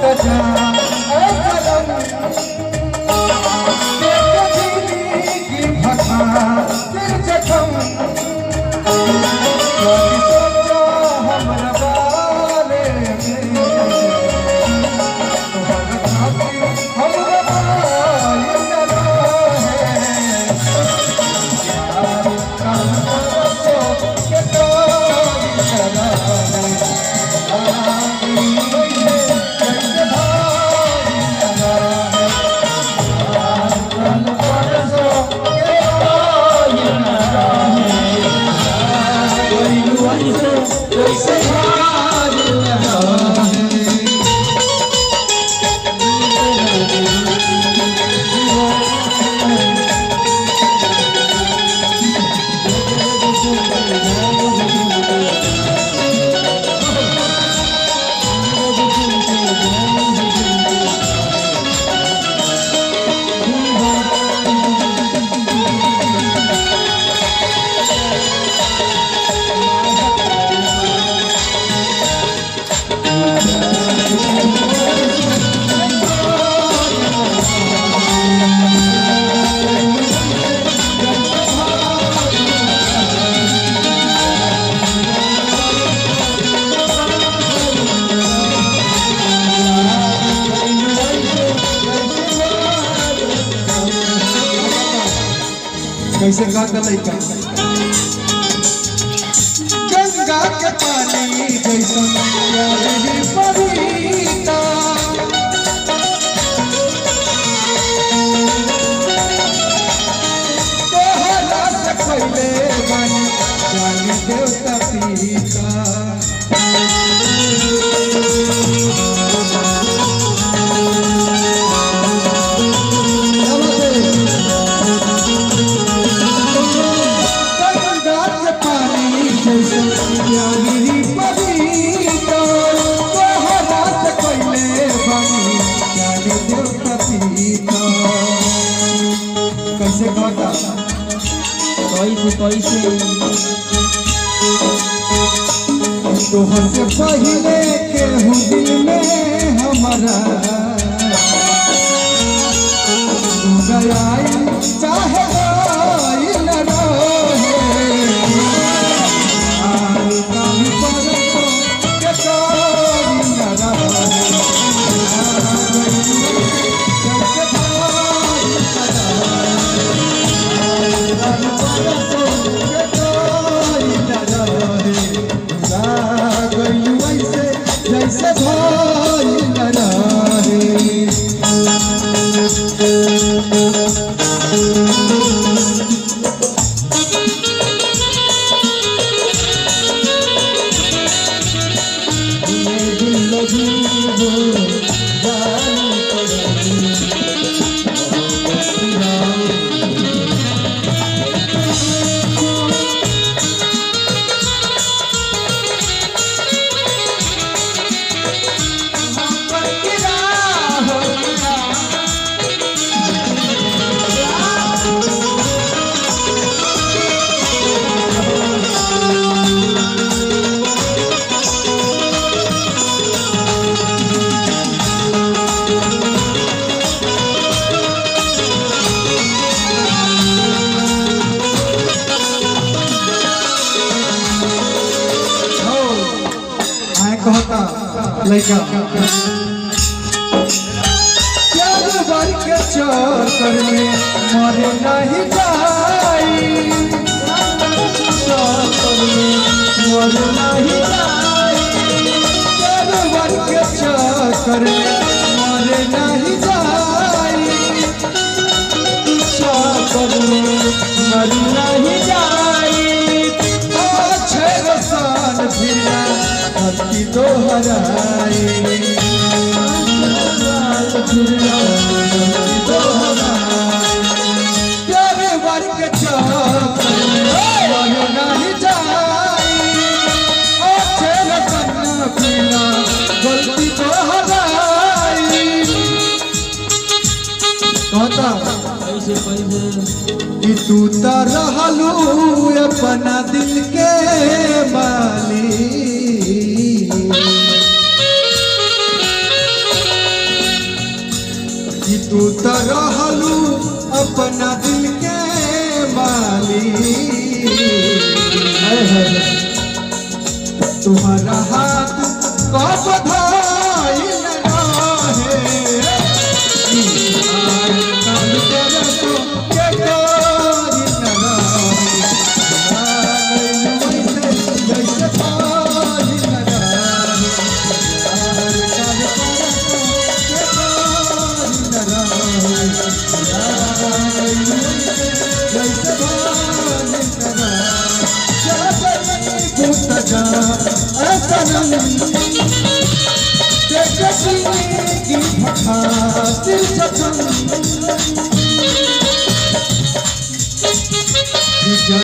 तजा कैसे गाता लइका गंगा के पानी जैसन प्यारी पविता तोहरा से पहले बनी जानी देवता पिता कैसे गाता कैसे तोहर से पहले के दिल में हमारा गया चाहे न रहे जैसे भाई कहता लइका प्यार भर के चक्कर में मरे नहीं जाई मरे नहीं जाई प्यार भर के चक्कर में मरे नहीं जाई चक्कर में मरे नहीं जाई अच्छे रसान फिरना धरती तो हराई प्यारे वर के नहीं जाई अच्छे रतन पीना गलती तो हराई कहता कि तू तो रहलू अपना दिल के मालिक तुम्हारा हाथ कब धाइल रहे यार काल परसो के कोई न रहे जैसे कोई न रहे यार काल परसो के कोई न रहे जैसे कोई न रहे की